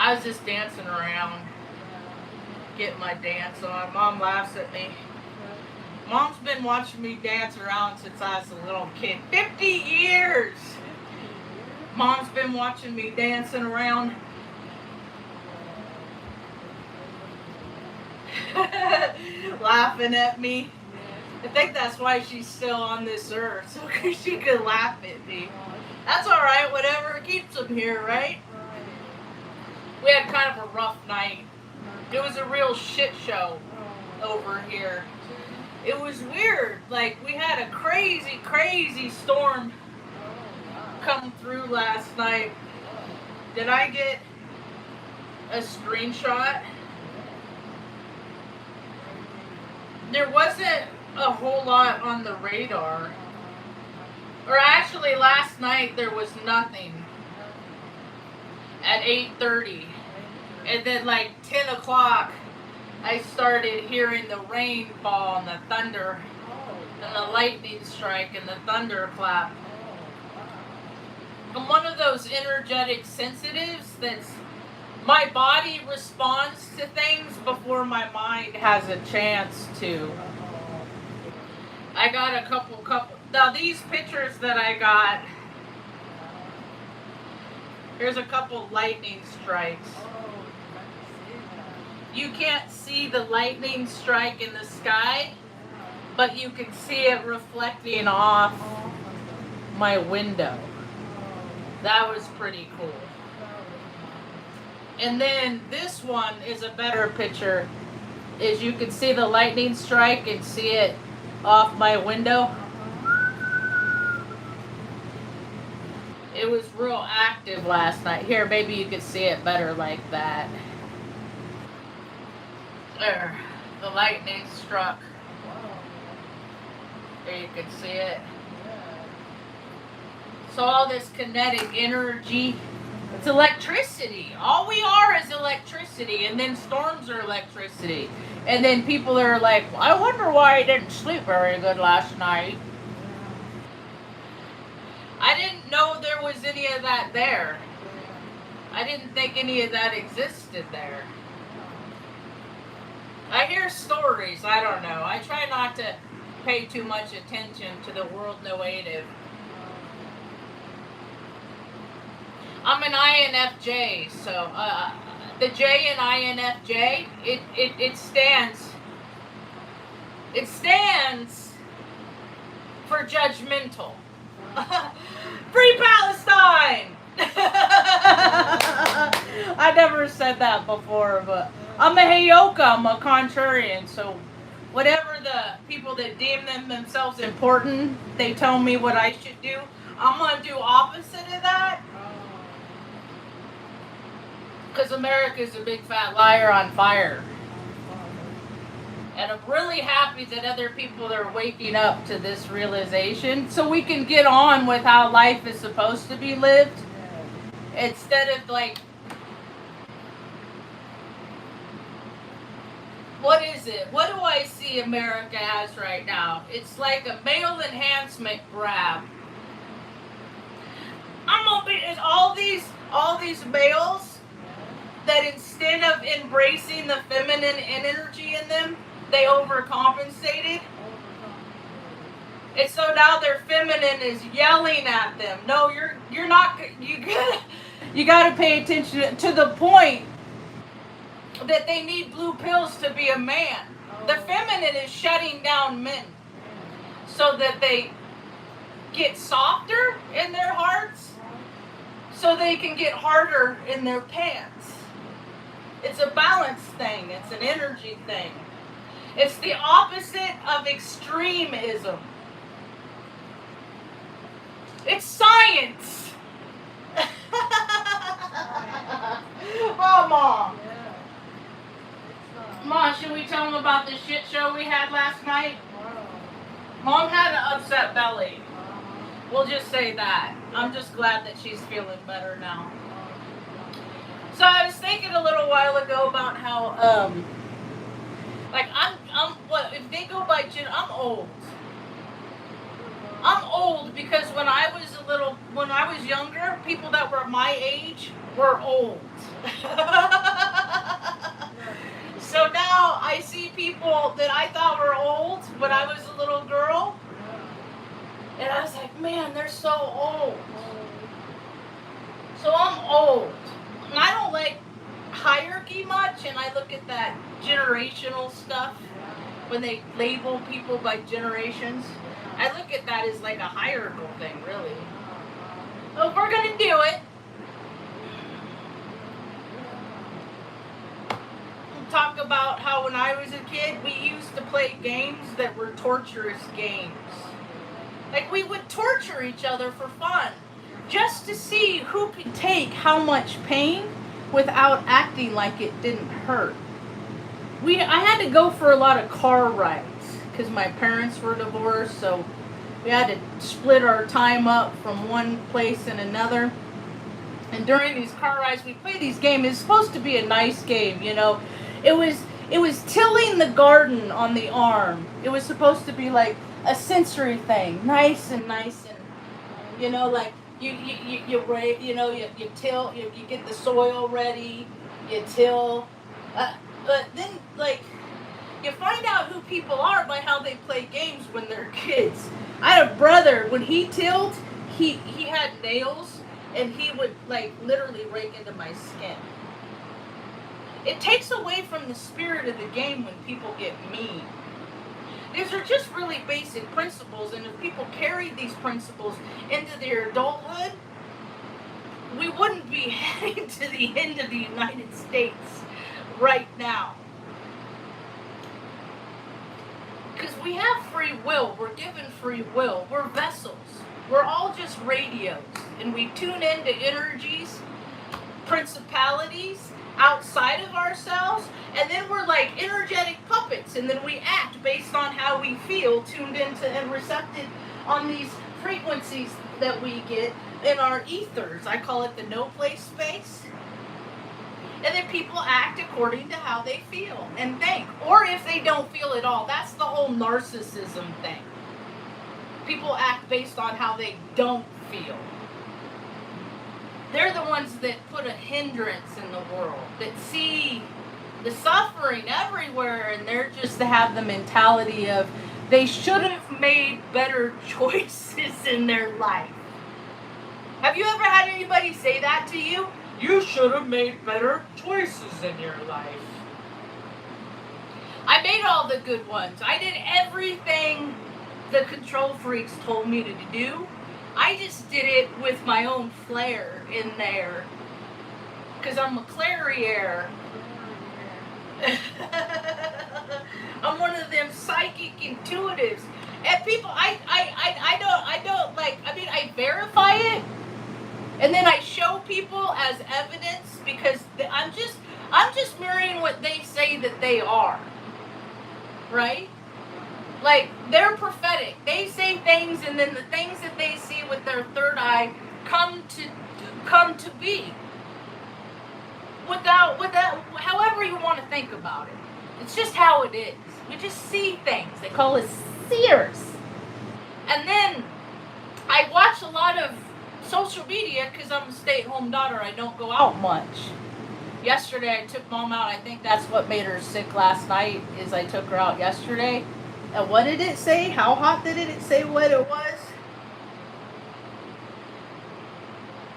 I was just dancing around, getting my dance on. Mom laughs at me. Mom's been watching me dance around since I was a little kid. 50 years! Mom's been watching me dancing around. Laughing at me. I think that's why she's still on this earth, so she could laugh at me. That's alright, whatever keeps them here, right? We had kind of a rough night. It was a real shit show over here. It was weird. Like, we had a crazy, crazy storm come through last night. Did I get a screenshot? There wasn't a whole lot on the radar. Or actually, last night there was nothing at 8:30. And then like 10 o'clock, I started hearing the rain fall and the thunder and the lightning strike and the thunderclap. I'm one of those energetic sensitives that's my body responds to things before my mind has a chance to. I got a couple now these pictures that I got, here's a couple lightning strikes. You can't see the lightning strike in the sky, but you can see it reflecting off my window. That was pretty cool. And then this one is a better picture. Is you can see the lightning strike and see it off my window. It was real active last night. Here, maybe you could see it better like that. There, the lightning struck. There you can see it. So all this kinetic energy, it's electricity. All we are is electricity, and then storms are electricity. And then people are like, I wonder why I didn't sleep very good last night. I didn't know there was any of that there. I didn't think any of that existed there. I hear stories, I don't know. I try not to pay too much attention to the world native. I'm an INFJ, so the J in INFJ, it stands for judgmental. Free Palestine! I never said that before, but I'm a Heyoka, I'm a contrarian, so whatever the people that deem themselves important, they tell me what I should do, I'm going to do opposite of that. Because America's a big fat liar on fire. And I'm really happy that other people are waking up to this realization so we can get on with how life is supposed to be lived. Instead of like, what is it? What do I see America as right now? It's like a male enhancement grab. I'm gonna be all these males that instead of embracing the feminine energy in them, they overcompensated. And so now their feminine is yelling at them. No, you're not. You gotta pay attention to the point that they need blue pills to be a man. The feminine is shutting down men so that they get softer in their hearts, so they can get harder in their pants. It's a balance thing. It's an energy thing. It's the opposite of extremism. It's science. Oh, Mom. Mom, should we tell them about the shit show we had last night? Mom had an upset belly. We'll just say that. I'm just glad that she's feeling better now. So I was thinking a little while ago about how, like what if they go by gen? I'm old. I'm old because when I was younger, people that were my age were old. So now I see people that I thought were old when I was a little girl, and I was like, man, they're so old. So I'm old. And I don't like hierarchy much, and I look at that generational stuff when they label people by generations. I look at that as like a hierarchical thing, really. So if we're going to do it, we'll talk about how when I was a kid, we used to play games that were torturous games. Like we would torture each other for fun, just to see who could take how much pain without acting like it didn't hurt. I had to go for a lot of car rides because my parents were divorced, so we had to split our time up from one place and another. And during these car rides, we played these games. It's supposed to be a nice game, you know. It was tilling the garden on the arm. It was supposed to be like a sensory thing, nice and you know, like you till, you get the soil ready, you till, but then like you find out who people are by how they play games when they're kids. I had a brother, when he tilled, he had nails, and he would like literally rake into my skin. It takes away from the spirit of the game when people get mean. These are just really basic principles, and if people carried these principles into their adulthood, we wouldn't be heading to the end of the United States right now. Because we have free will. We're given free will. We're vessels. We're all just radios, and we tune into energies, principalities outside of ourselves, and then we're like energetic puppets, and then we act based on how we feel, tuned into and receptive on these frequencies that we get in our ethers. I call it the no place space. And then people act according to how they feel and think, or if they don't feel at all. That's the whole narcissism thing. People act based on how they don't feel. They're the ones that put a hindrance in the world, that see the suffering everywhere, and they're just to have the mentality of they should have made better choices in their life. Have you ever had anybody say that to you? You should have made better choices in your life. I made all the good ones. I did everything the control freaks told me to do. I just did it with my own flair in there. Because I'm a clairier. I'm one of them psychic intuitives. And people, I verify it. And then I show people as evidence because I'm just mirroring what they say that they are. Right? Like, they're prophetic. They say things, and then the things that they see with their third eye come to be. Without however you want to think about it. It's just how it is. We just see things. They call us seers. And then I watch a lot of social media because I'm a stay-at-home daughter. I don't go out much. Yesterday I took Mom out. I think that's what made her sick last night, is I took her out yesterday. And what did it say? How hot did it say what it was?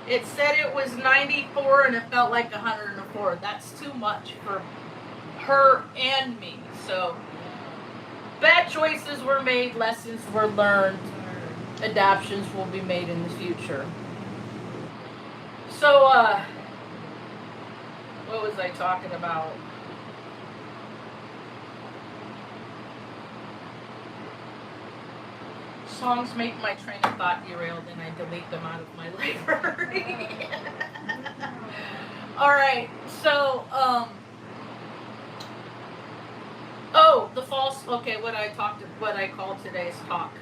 It said it was 94 and it felt like 104. That's too much for her and me. So, bad choices were made, lessons were learned, adaptations will be made in the future. So, what was I talking about? Songs make my train of thought derailed, and I delete them out of my library. Alright, so, the false, okay, what I called today's talk.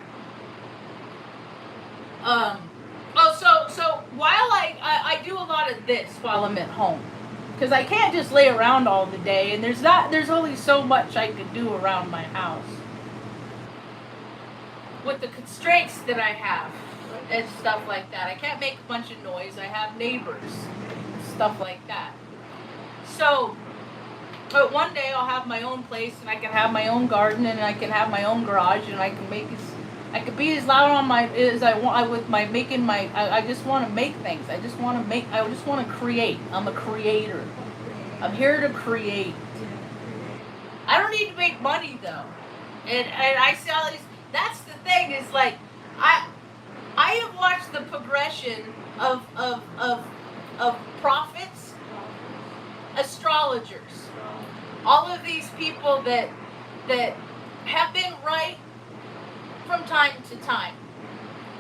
So while I do a lot of this while I'm at home, because I can't just lay around all the day, and there's only so much I could do around my house. With the constraints that I have and stuff like that. I can't make a bunch of noise. I have neighbors, stuff like that. So, but one day I'll have my own place, and I can have my own garden, and I can have my own garage, and I can be as loud on my as I want with my making my. I just want to make things. I just want to create. I'm a creator. I'm here to create. I don't need to make money though, and I see all these. That's the thing is like, I have watched the progression of prophets, astrologers, all of these people that have been right from time to time.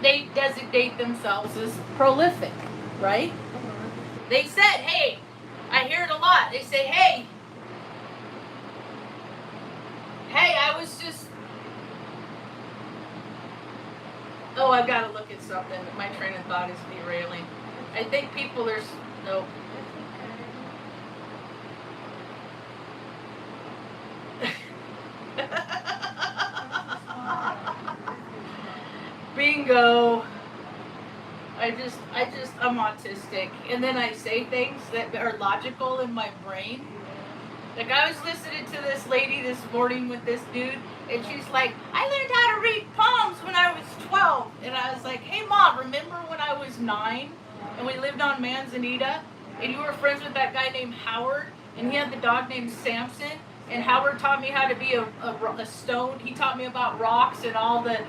They designate themselves as prolific, right? They said, hey, I hear it a lot. They say, hey, I was just, oh, I've got to look at something. My train of thought is derailing. I think people are, no. Bingo. I'm autistic. And then I say things that are logical in my brain. Like I was listening to this lady this morning with this dude, and she's like, I learned how to read palms when I was 12. And I was like, hey Mom, remember when I was 9 and we lived on Manzanita and you were friends with that guy named Howard and he had the dog named Samson, and Howard taught me how to be a stone. He taught me about rocks and all the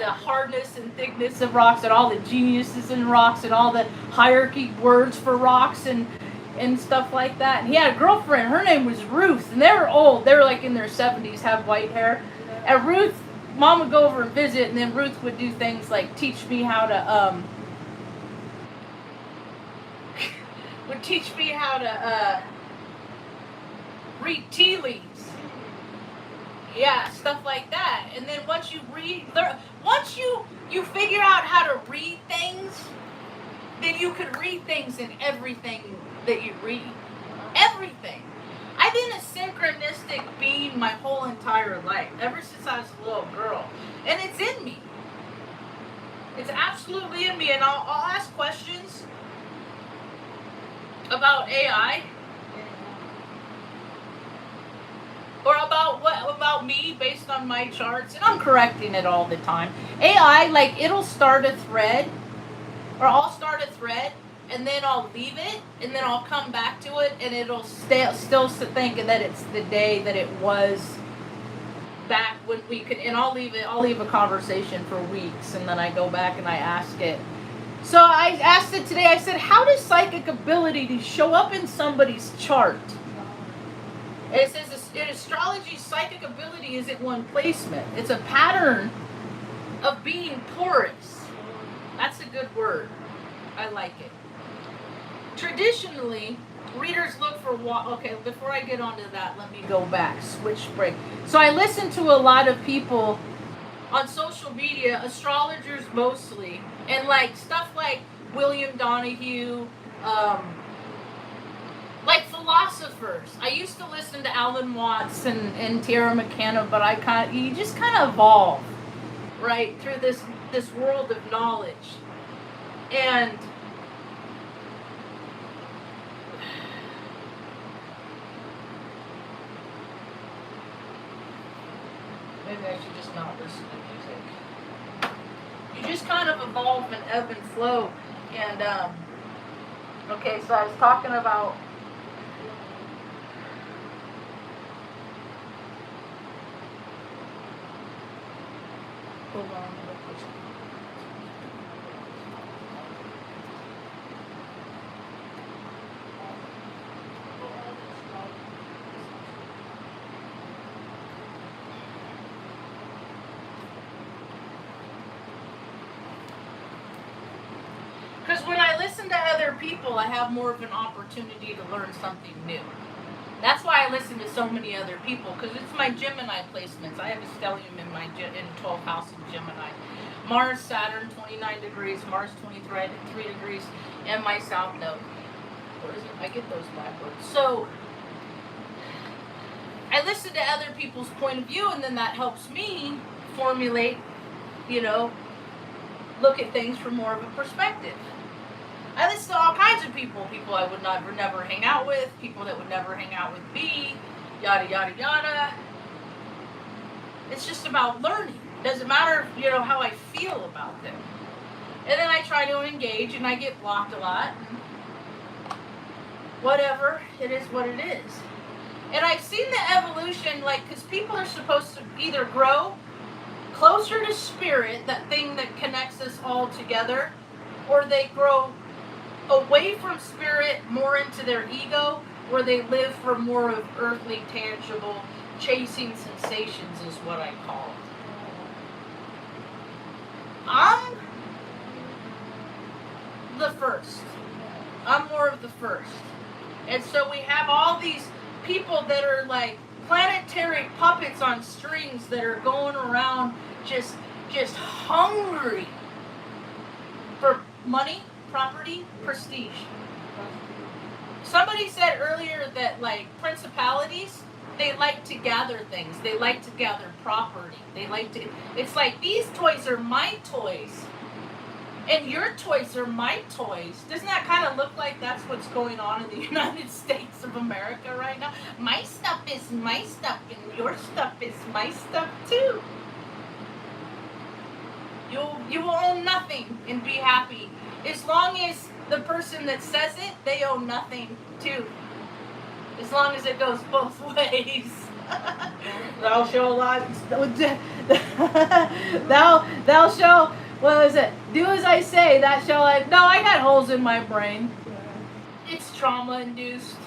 hardness and thickness of rocks and all the geniuses in rocks and all the hierarchy words for rocks and stuff like that. And he had a girlfriend. Her name was Ruth. And they were old. They were like in their 70s, have white hair. And Ruth, Mom would go over and visit, and then Ruth would do things like teach me how to read tea leaves. Yeah, stuff like that. And then once you figure out how to read things, then you could read things in everything that you read. Everything. I've been a synchronistic being my whole entire life, ever since I was a little girl. And it's in me. It's absolutely in me. And I'll ask questions about AI. Or about me based on my charts, and I'm correcting it all the time. AI, like it'll start a thread, or I'll start a thread, and then I'll leave it, and then I'll come back to it, and it'll still think that it's the day that it was back when we could. And I'll leave a conversation for weeks, and then I go back and I ask it. So I asked it today. I said, how does psychic ability show up in somebody's chart? And it says in astrology, psychic ability isn't one placement. It's a pattern of being porous. That's a good word. I like it. Traditionally, readers look for okay, before I get onto that, let me go back. Switch break. So I listen to a lot of people on social media, astrologers mostly, and like stuff like William Donahue, like philosophers. I used to listen to Alan Watts and Tara McKenna, but you just kind of evolve, right, through this world of knowledge. And maybe I should just not listen to music. You just kind of evolve and ebb and flow. And okay, so I was talking about hold on. Because when I listen to other people, I have more of an opportunity to learn something new. That's why I listen to so many other people, because it's my Gemini placements. I have a stellium in 12th house in Gemini. Mars, Saturn, 29 degrees, Mars, 23 degrees, and my South Node. What is it? I get those backwards. So, I listen to other people's point of view, and then that helps me formulate, look at things from more of a perspective. I listen to all kinds of people I would never hang out with, people that would never hang out with me, yada yada yada. It's just about learning. It doesn't matter, how I feel about them. And then I try to engage, and I get blocked a lot. And whatever, it is what it is. And I've seen the evolution, because people are supposed to either grow closer to spirit, that thing that connects us all together, or they grow away from spirit, more into their ego, where they live for more of earthly, tangible, chasing sensations is what I call it. I'm the first. I'm more of the first. And so we have all these people that are like planetary puppets on strings that are going around just hungry for money, property, prestige. Somebody said earlier that principalities, they like to gather things. They like to gather property. It's like, these toys are my toys. And your toys are my toys. Doesn't that kind of look like that's what's going on in the United States of America right now? My stuff is my stuff, and your stuff is my stuff too. You will own nothing and be happy. As long as the person that says it, they own nothing too. As long as it goes both ways. Thou shalt not. Thou shalt. What is it? Do as I say, that shall I. No, I got holes in my brain. It's trauma induced.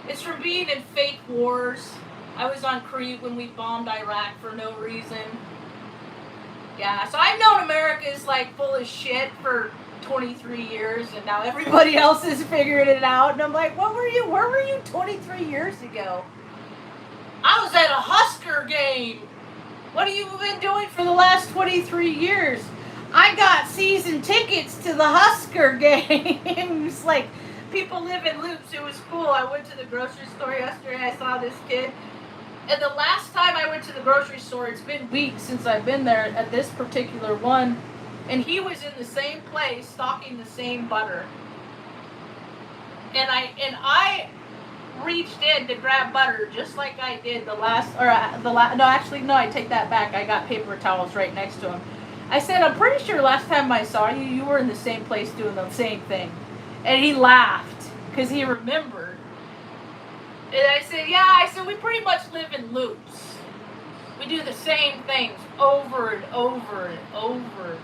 It's from being in fake wars. I was on Crete when we bombed Iraq for no reason. Yeah, so I've known America is full of shit for 23 years, and now everybody else is figuring it out. And I'm like, where were you 23 years ago? I was at a Husker game. What have you been doing for the last 23 years? I got season tickets to the Husker games. People live in loops. It was cool. I went to the grocery store yesterday. I saw this kid. And the last time I went to the grocery store, it's been weeks since I've been there at this particular one. And he was in the same place, stocking the same butter. And I reached in to grab butter just like I did I take that back. I got paper towels right next to him. I said, I'm pretty sure last time I saw you, you were in the same place doing the same thing. And he laughed because he remembered. And I said, we pretty much live in loops. We do the same things over and over and over.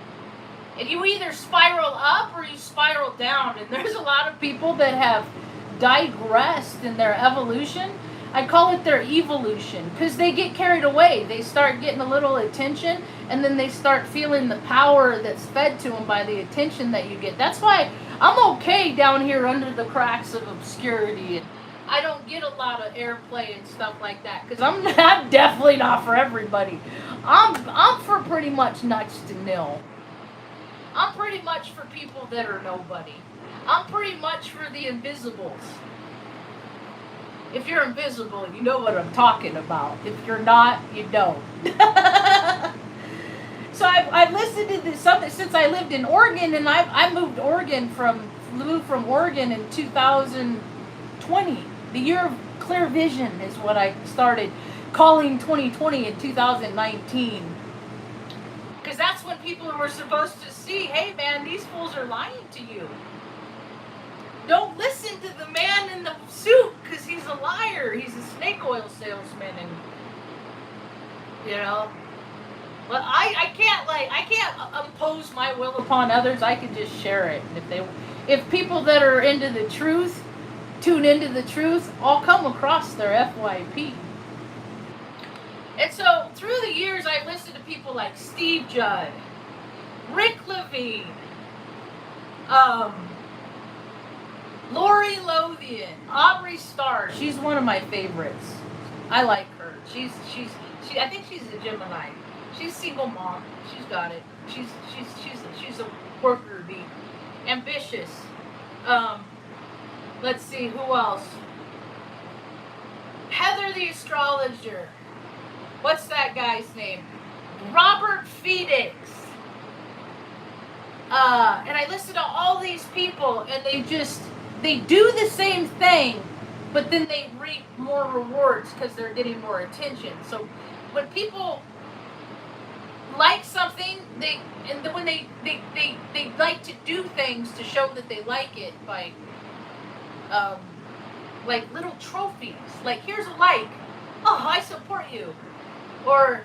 And you either spiral up or you spiral down. And there's a lot of people that have digressed in their evolution. I call it their evolution, because they get carried away. They start getting a little attention, and then they start feeling the power that's fed to them by the attention that you get. That's why I'm okay down here under the cracks of obscurity, and I don't get a lot of airplay and stuff like that, because I'm definitely not for everybody. I'm for pretty much nuts to nil. I'm pretty much for people that are nobody. I'm pretty much for the invisibles. If you're invisible, you know what I'm talking about. If you're not, you don't. So I've listened to this something since I lived in Oregon, and I moved from Oregon in 2020. The year of clear vision is what I started calling 2020 in 2019. Because that's when people were supposed to see, hey man, these fools are lying to you. Don't listen to the man in the suit, because he's a liar. He's a snake oil salesman, and But I can't impose my will upon others. I can just share it. And if people that are into the truth tune into the truth, I'll come across their FYP. And so through the years, I've listened to people like Steve Judd, Rick Levine, Lori Lothian, Aubrey Starr. She's one of my favorites. I like her. I think she's a Gemini. She's a single mom. She's got it. She's a worker bee. Ambitious. Let's see, who else? Heather the astrologer. What's that guy's name? Robert Phoenix. And I listen to all these people, and they do the same thing, but then they reap more rewards because they're getting more attention. So when people like something, when they like to do things to show that they like it by like little trophies. Like, here's a like. Oh, I support you. Or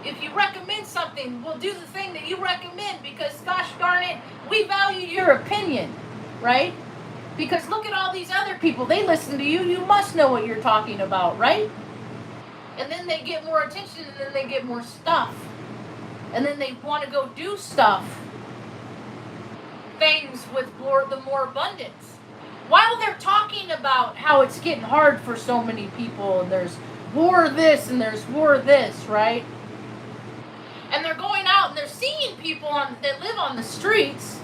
if you recommend something, we'll do the thing that you recommend because, gosh darn it, we value your opinion, right? Because look at all these other people. They listen to you. You must know what you're talking about, right? And then they get more attention, and then they get more stuff. And then they want to go do stuff. Things with the more abundance. While they're talking about how it's getting hard for so many people, and there's war this and there's war this, right? And they're going out and they're seeing people that live on the streets.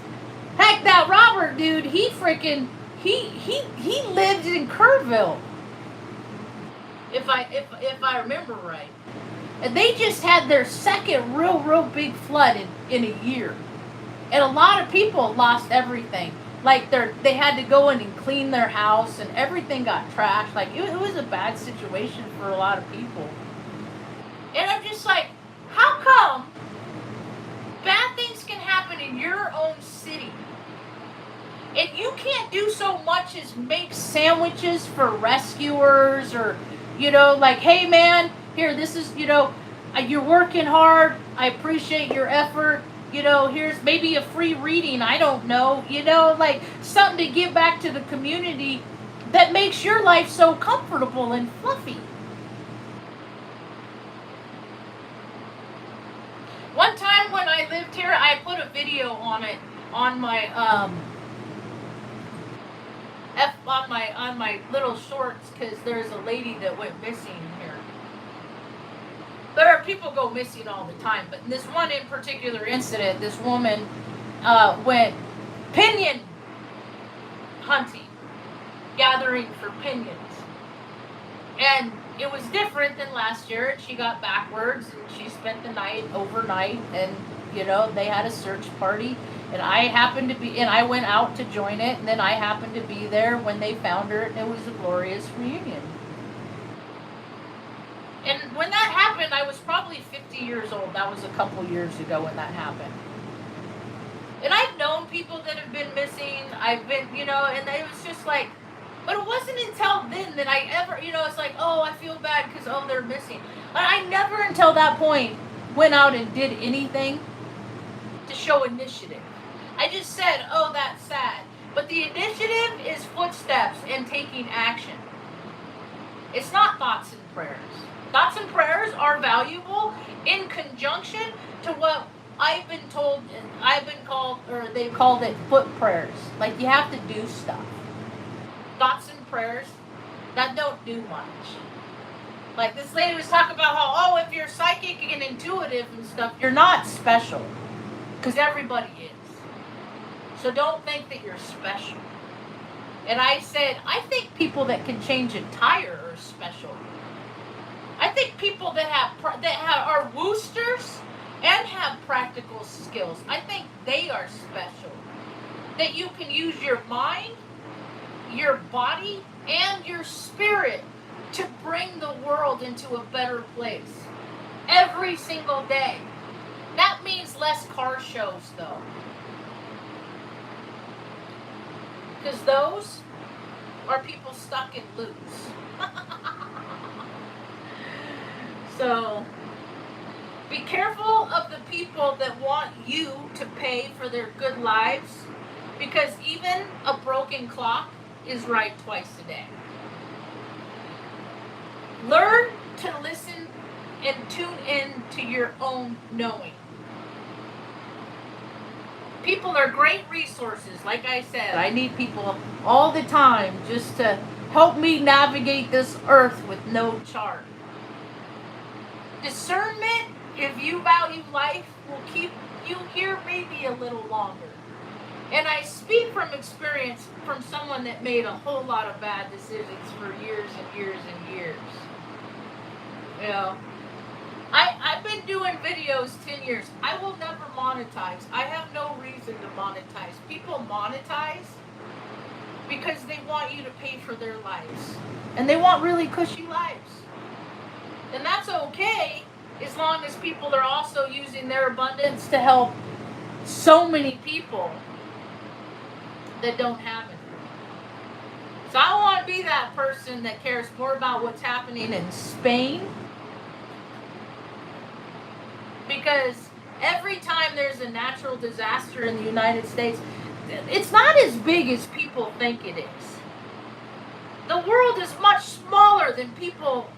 Heck, that Robert dude, he lived in Kerrville, if I remember right. And they just had their second real big flood in a year. And a lot of people lost everything. Like, they had to go in and clean their house, and everything got trashed. Like, it was a bad situation for a lot of people. And I'm just like, how come bad things can happen in your own city? And you can't do so much as make sandwiches for rescuers, or, like, hey man, here, this is, you're working hard. I appreciate your effort. Here's maybe a free reading. I don't know. Like something to give back to the community that makes your life so comfortable and fluffy. One time when I lived here, I put a video on it on my on my little shorts, because there's a lady that went missing here. There are people go missing all the time, but in this one in particular incident, this woman went pinion hunting, gathering for pinions. And it was different than last year. She got backwards, and she spent the night overnight, and they had a search party, and I went out to join it, and then I happened to be there when they found her, and it was a glorious reunion. And when that happened, I was probably 50 years old. That was a couple years ago when that happened. And I've known people that have been missing. I've been, and it was just like, but it wasn't until then that I ever, it's like, oh, I feel bad because, oh, they're missing. And I never until that point went out and did anything to show initiative. I just said, oh, that's sad. But the initiative is footsteps and taking action. It's not thoughts and prayers. Thoughts and prayers are valuable in conjunction to what I've been told, and I've been called, or they've called it foot prayers. Like, you have to do stuff. Thoughts and prayers, that don't do much. Like, this lady was talking about how, if you're psychic and intuitive and stuff, you're not special. Because everybody is. So don't think that you're special. And I said, I think people that can change a tire are special. I think people that are woosters and have practical skills, I think they are special. That you can use your mind, your body, and your spirit to bring the world into a better place. Every single day. That means less car shows, though. Because those are people stuck in loops. So, be careful of the people that want you to pay for their good lives, because even a broken clock is right twice a day. Learn to listen and tune in to your own knowing. People are great resources. Like I said, I need people all the time just to help me navigate this earth with no chart. Discernment, if you value life, will keep you here maybe a little longer. And I speak from experience from someone that made a whole lot of bad decisions for years and years and years. I've been doing videos 10 years. I will never monetize. I have no reason to monetize. People monetize because they want you to pay for their lives. And they want really cushy lives. And that's okay as long as people are also using their abundance to help so many people that don't have it. So I want to be that person that cares more about what's happening in Spain, because every time there's a natural disaster in the United States, it's not as big as people think it is. The world is much smaller than people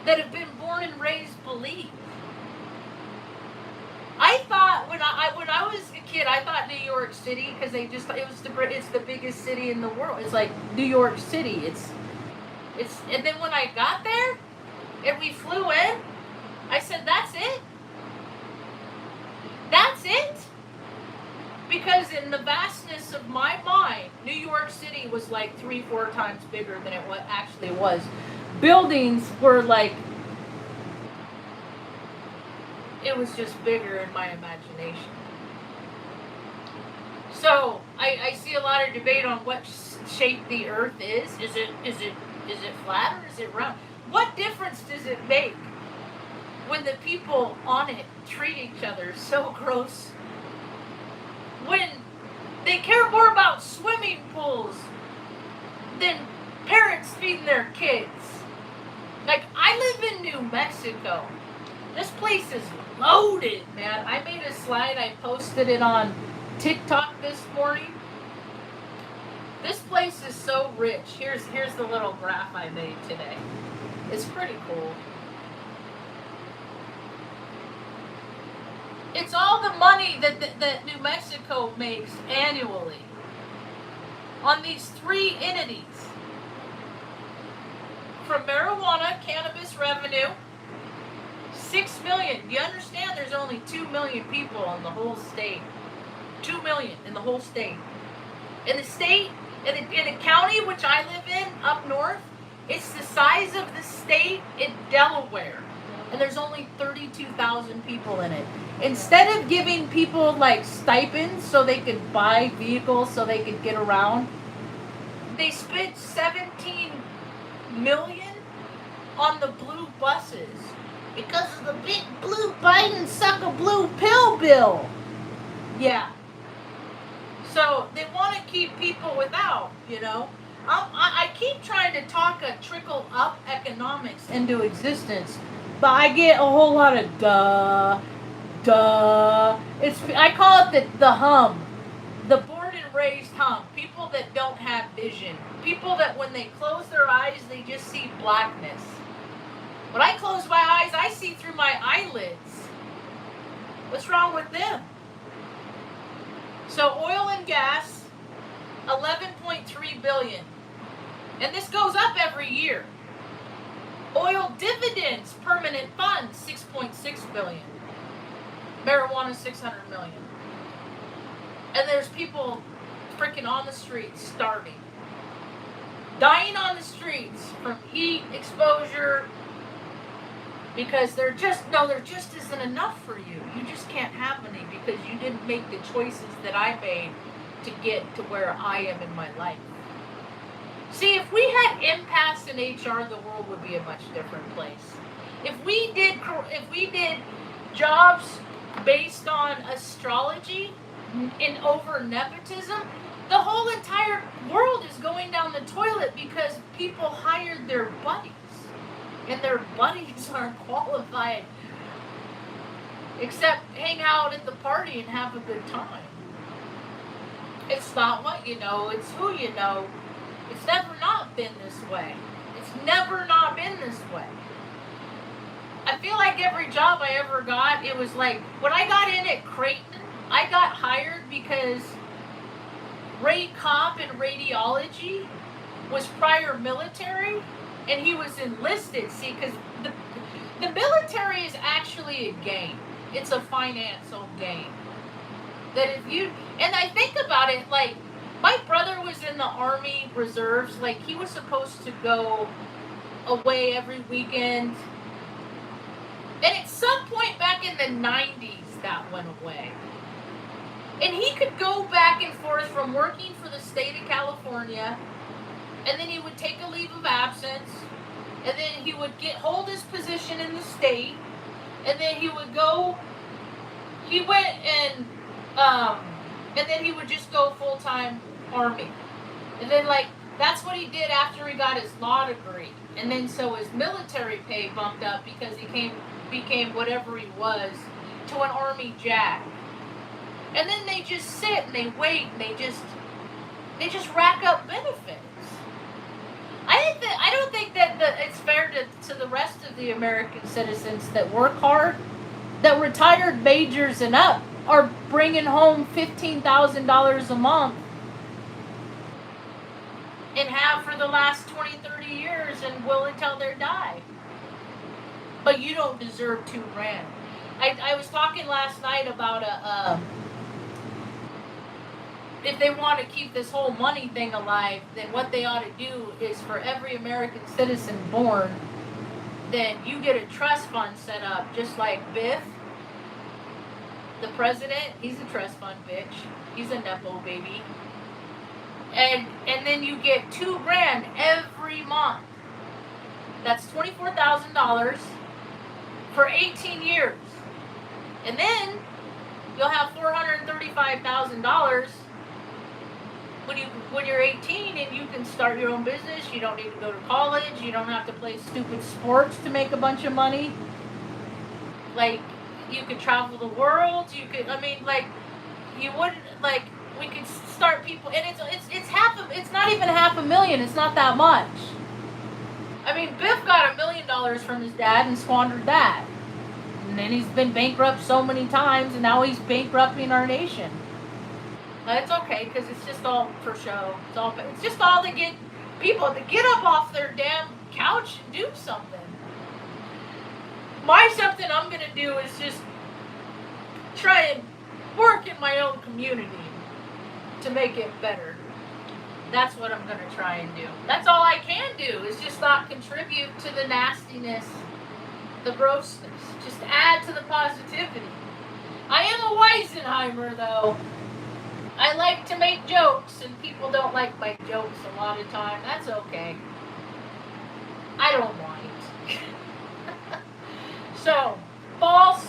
that have been born and raised believe. I thought when I was a kid, I thought New York City, because it's the biggest city in the world. It's like New York City. It's and then when I got there and we flew in, I said, that's it. That's it. Because in the vastness of my mind, New York City was like 3-4 times bigger than it actually was. Buildings were like, it was just bigger in my imagination. So I see a lot of debate on what shape the Earth is. Is it flat or is it round? What difference does it make when the people on it treat each other so gross? When they care more about swimming pools than parents feeding their kids. Like, I live in New Mexico. This place is loaded, man. I made a slide. I posted it on TikTok this morning. This place is so rich. Here's the little graph I made today. It's pretty cool. It's all the money that New Mexico makes annually on these 3 entities. From marijuana, cannabis revenue, 6 million. Do you understand there's only 2 million people in the whole state? 2 million in the whole state. In the state, in the county which I live in, up north, it's the size of the state in Delaware. And there's only 32,000 people in it. Instead of giving people like stipends so they could buy vehicles so they could get around, they spent 17 million on the blue buses because of the big blue Biden suck a blue pill bill. Yeah. So they want to keep people without, you know. I keep trying to talk a trickle up economics into existence, but I get a whole lot of duh. I call it the hum, the born and raised hum. People that don't have vision. People that when they close their eyes, they just see blackness. When I close my eyes, I see through my eyelids. What's wrong with them? So oil and gas, 11.3 billion. And this goes up every year. Oil dividends, permanent funds, 6.6 billion. Marijuana, 600 million. And there's people freaking on the streets starving. Dying on the streets from heat exposure because there just isn't enough for you. You just can't have any because you didn't make the choices that I made to get to where I am in my life. See, if we had impasse in HR, the world would be a much different place. If we did jobs based on astrology and over nepotism, the whole entire world is going down the toilet because people hired their buddies. And their buddies aren't qualified except hang out at the party and have a good time. It's not what you know, it's who you know. It's never not been this way. It's never not been this way. I feel like every job I ever got, it was like, when I got in at Creighton, I got hired because Ray Kopp in radiology was prior military, and he was enlisted. See, because the military is actually a game. It's a financial game. That if you, and I think about it, like, my brother was in the Army Reserves. Like, he was supposed to go away every weekend. And at some point back in the 90s, that went away. And he could go back and forth from working for the state of California California, and then he would take a leave of absence, and then he would hold his position in the state, and then he would go. He went and then he would just go full-time Army, and then that's what he did after he got his law degree, and then so his military pay bumped up because he became whatever he was to an Army Jack. And then they just sit and they wait and they just rack up benefits. I don't think that it's fair to the rest of the American citizens that work hard, that retired majors and up are bringing home $15,000 a month and have for the last 20, 30 years and will until they die. But you don't deserve $2,000. I was talking last night about if they want to keep this whole money thing alive, then what they ought to do is for every American citizen born, then you get a trust fund set up, just like Biff, the president. He's a trust fund bitch. He's a nepo baby. And then you get $2,000 every month. That's $24,000 for 18 years. And then you'll have $435,000 when you're 18 and you can start your own business. You don't need to go to college. You don't have to play stupid sports to make a bunch of money. You could travel the world. You could, you wouldn't, we could start people, and it's not even $500,000. It's not that much. Biff got $1 million from his dad and squandered that. And then he's been bankrupt so many times, and now he's bankrupting our nation. But it's okay, because it's just all for show. It's just all to get people to get up off their damn couch and do something. Something I'm going to do is just try and work in my own community to make it better. That's what I'm going to try and do. That's all I can do, is just not contribute to the nastiness, the grossness. Just add to the positivity. I am a Weisenheimer, though. I like to make jokes, and people don't like my jokes a lot of time. That's okay. I don't mind. So, false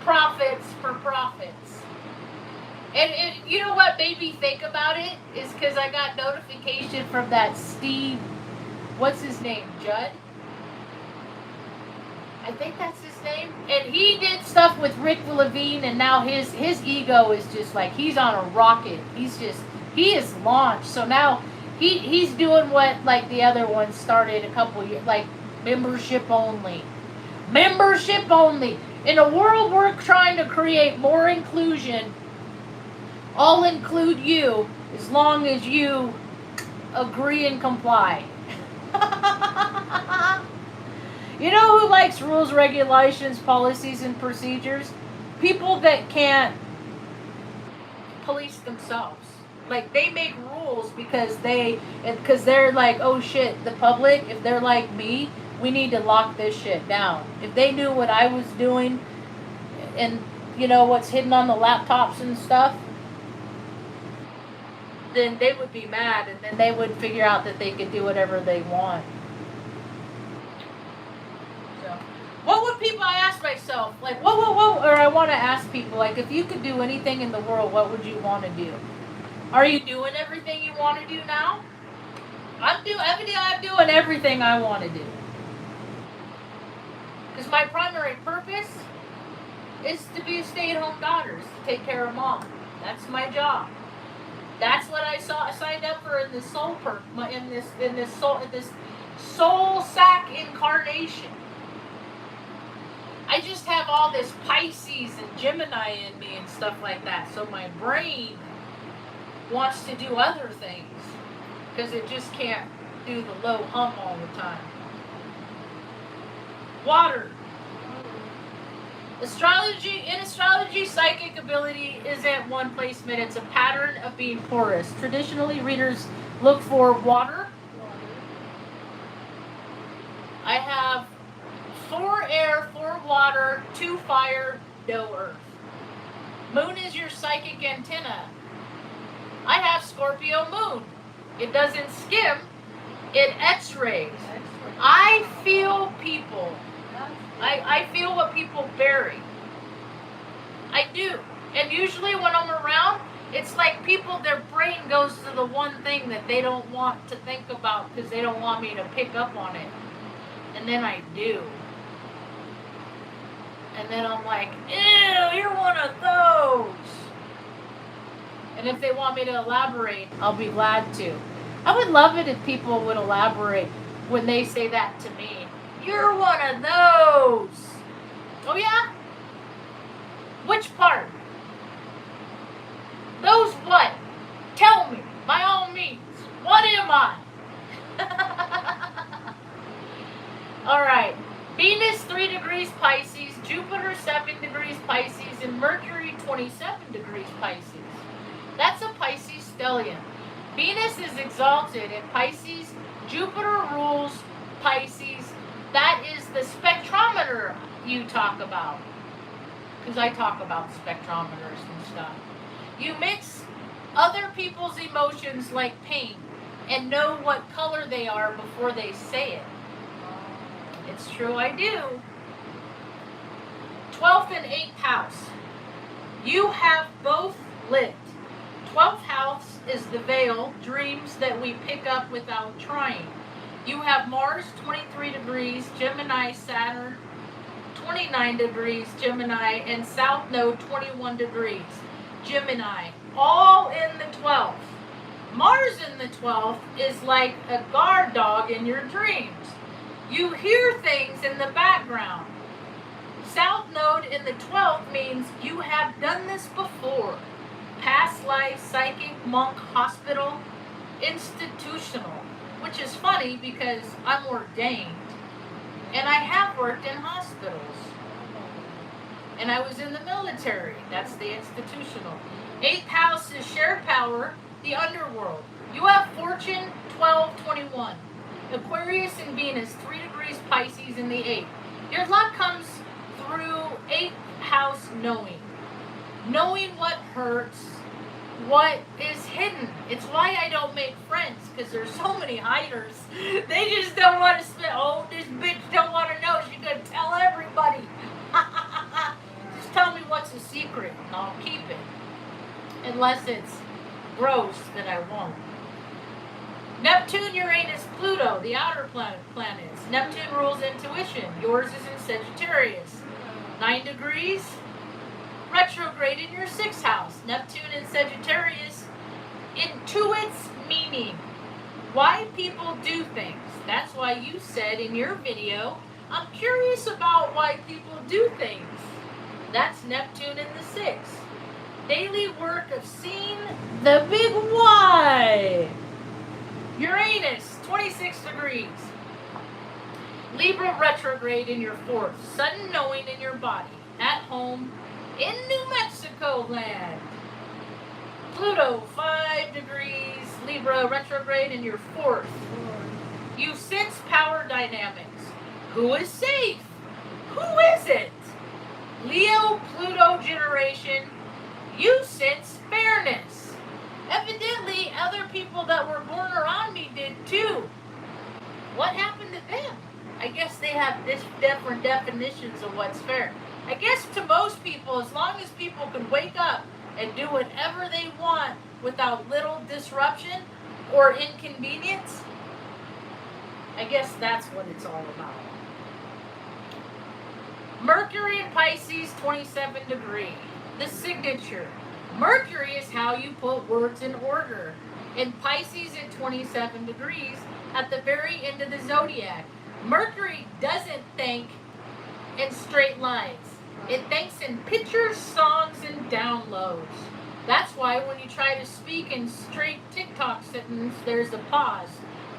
prophets for profits. And you know what made me think about it? Is because I got notification from that Steve, what's his name, Judd? I think that's his name. And he did stuff with Rick Levine, and now his ego is just he's on a rocket. He is launched. So now he's doing what the other ones started a couple years, membership only. Membership only. In a world we're trying to create more inclusion, I'll include you as long as you agree and comply. You know who likes rules, regulations, policies, and procedures? People that can't police themselves. They make rules because they're oh shit, the public, if they're like me, we need to lock this shit down. If they knew what I was doing and what's hidden on the laptops and stuff, then they would be mad, and then they would figure out that they could do whatever they want. What would people, I ask myself, what, or I want to ask people, if you could do anything in the world, what would you want to do? Are you doing everything you want to do now? I'm doing everything I want to do. Because my primary purpose is to be a stay-at-home daughter, to take care of mom. That's my job. That's what I signed up for in this soul sack incarnation. I just have all this Pisces and Gemini in me and stuff like that. So my brain wants to do other things because it just can't do the low hum all the time. Water. In astrology, psychic ability isn't one placement. It's a pattern of being porous. Traditionally, readers look for water. I have 4 air, 4 water, 2 fire, no earth. Moon is your psychic antenna. I have Scorpio moon. It doesn't skim, it x-rays. I feel people. I feel what people bury. I do. And usually when I'm around, it's like people, their brain goes to the one thing that they don't want to think about because they don't want me to pick up on it. And then I do. And then I'm like, ew, you're one of those. And if they want me to elaborate, I'll be glad to. I would love it if people would elaborate when they say that to me. You're one of those. Oh yeah? Which part? Those what? Tell me, by all means. What am I? Alright. Venus 3 degrees Pisces, Jupiter 7 degrees Pisces, and Mercury 27 degrees Pisces. That's a Pisces stellium. Venus is exalted in Pisces. Jupiter rules Pisces. That is the spectrometer you talk about. Because I talk about spectrometers and stuff. You mix other people's emotions like paint and know what color they are before they say it. It's true, I do. 12th and 8th house. You have both lit. 12th house is the veil, dreams that we pick up without trying. You have Mars 23 degrees, Gemini, Saturn 29 degrees, Gemini, and South Node 21 degrees, Gemini, all in the 12th. Mars in the 12th is like a guard dog in your dreams. You hear things in the background. South Node in the 12th means you have done this before. Past life, psychic, monk, hospital, institutional. Which is funny because I'm ordained. And I have worked in hospitals. And I was in the military. That's the institutional. 8th house is shared power, the underworld. You have Fortune 1221. Aquarius and Venus, 3 degrees Pisces in the 8th. Your luck comes through 8th house knowing. Knowing what hurts, what is hidden. It's why I don't make friends, because there's so many hiders. They just don't want to spend, oh, this bitch don't want to know. She's going to tell everybody. Just tell me what's a secret, and I'll keep it. Unless it's gross, that I won't. Neptune, Uranus, Pluto, the outer planets. Neptune rules intuition. Yours is in Sagittarius. 9 degrees. Retrograde in your 6th house. Neptune in Sagittarius intuits meaning. Why people do things. That's why you said in your video, I'm curious about why people do things. That's Neptune in the 6th. Daily work of seeing the big why. Uranus, 26 degrees. Libra retrograde in your 4th. Sudden knowing in your body. At home in New Mexico land. Pluto, 5 degrees. Libra retrograde in your 4th. You sense power dynamics. Who is safe? Who is it? Leo, Pluto generation. You sense fairness. Evidently, other people that were born around me did too. What happened to them? I guess they have different definitions of what's fair. I guess to most people, as long as people can wake up and do whatever they want without little disruption or inconvenience, I guess that's what it's all about. Mercury in Pisces, 27 degrees. The signature. Mercury is how you put words in order. In Pisces at 27 degrees, at the very end of the zodiac. Mercury doesn't think in straight lines. It thinks in pictures, songs, and downloads. That's why when you try to speak in straight TikTok sentence, there's a pause.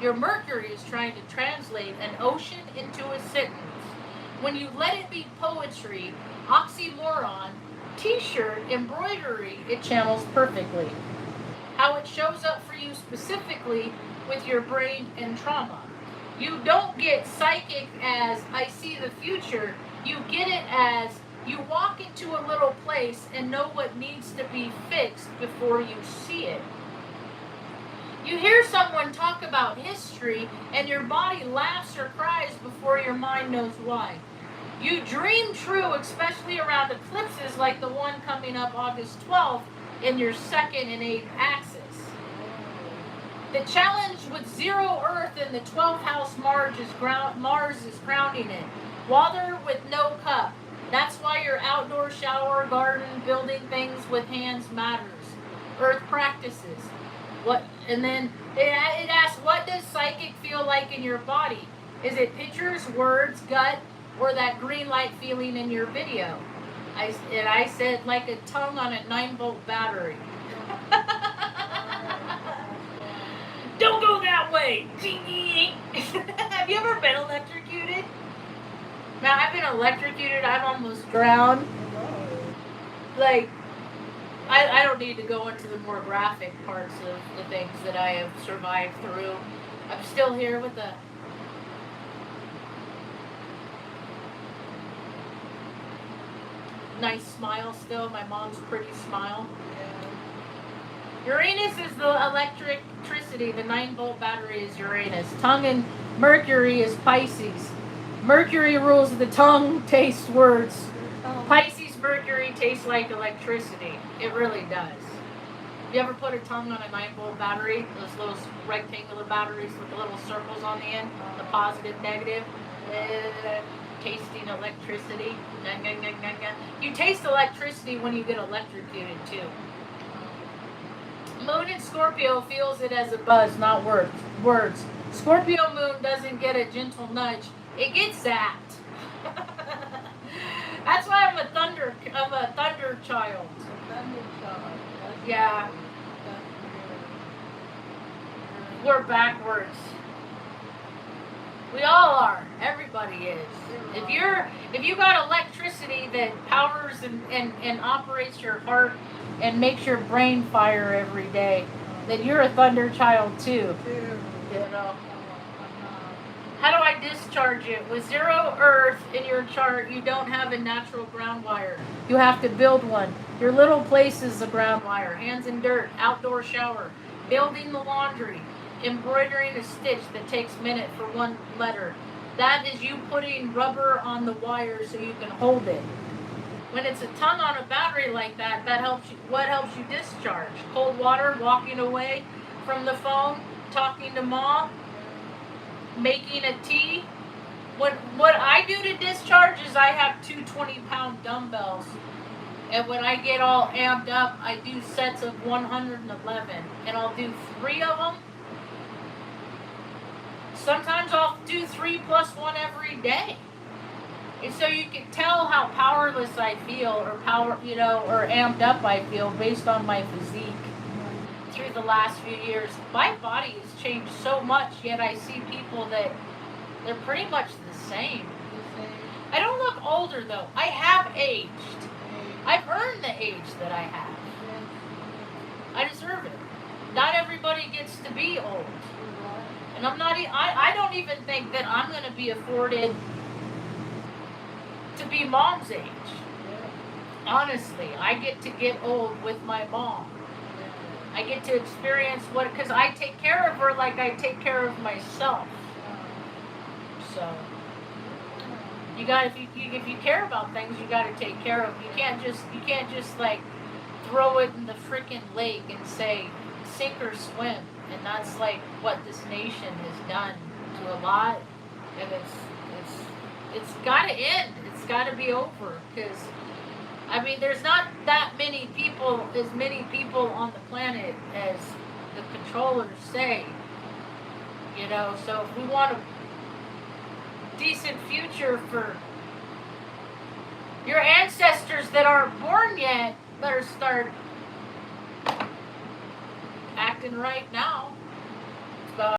Your Mercury is trying to translate an ocean into a sentence. When you let it be poetry, oxymoron, t-shirt, embroidery, it channels perfectly. How it shows up for you specifically with your brain and trauma. You don't get psychic as I see the future. You get it as you walk into a little place and know what needs to be fixed before you see it. You hear someone talk about history, and your body laughs or cries before your mind knows why. You dream true, especially around eclipses like the one coming up August 12th in your second and eighth axis. The challenge with zero Earth in the 12th house, Mars is grounding it. Water with no cup. That's why your outdoor shower, garden, building things with hands matters. Earth practices. And then it asks, what does psychic feel like in your body? Is it pictures, words, gut, or that green light feeling in your video? I said like a tongue on a 9-volt battery. Don't go that way. Have you ever been electrocuted? Man, I've been electrocuted. I've almost drowned. Like, I don't need to go into the more graphic parts of the things that I have survived through. I'm still here with a nice smile still. My mom's pretty smile. Uranus is the electricity. The 9-volt battery is Uranus. Tongue and Mercury is Pisces. Mercury rules the tongue, tastes words. Pisces Mercury tastes like electricity. It really does. You ever put a tongue on a 9-volt battery? Those little rectangular batteries with the little circles on the end? The positive, negative. Tasting electricity. You taste electricity when you get electrocuted too. Moon in Scorpio feels it as a buzz, not words. Scorpio moon doesn't get a gentle nudge. It gets zapped. That's why I'm a thunder child. Yeah. We're backwards. We all are. Everybody is. If you got electricity that powers and operates your heart and makes your brain fire every day, then you're a thunder child too. You know. How do I discharge it? With zero Earth in your chart, you don't have a natural ground wire. You have to build one. Your little place is the ground wire. Hands in dirt, outdoor shower, building the laundry, embroidering a stitch that takes a minute for one letter. That is you putting rubber on the wire so you can hold it. When it's a tongue on a battery like that, helps you. What helps you discharge? Cold water, walking away from the phone, talking to mom, making a tea. What I do to discharge is I have two 20-pound dumbbells. And when I get all amped up, I do sets of 111. And I'll do 3 of them. Sometimes I'll do 3 plus 1 every day. And so you can tell how powerless I feel or amped up I feel based on my physique. Through the last few years, my body has changed so much, yet I see people that they're pretty much the same. I don't look older though. I have aged. I've earned the age that I have. I deserve it. Not everybody gets to be old. And I don't even think that I'm going to be afforded to be mom's age. Honestly, I get old with my mom. I get to experience because I take care of her like I take care of myself. So, if you care about things, you got to take care of. You can't just like throw it in the freaking lake and say sink or swim. And that's like what this nation has done to a lot. And it's got to end. It's got to be over because. I mean, there's not that many people, as many people on the planet as the controllers say. You know, so if we want a decent future for your ancestors that aren't born yet, better start acting right now.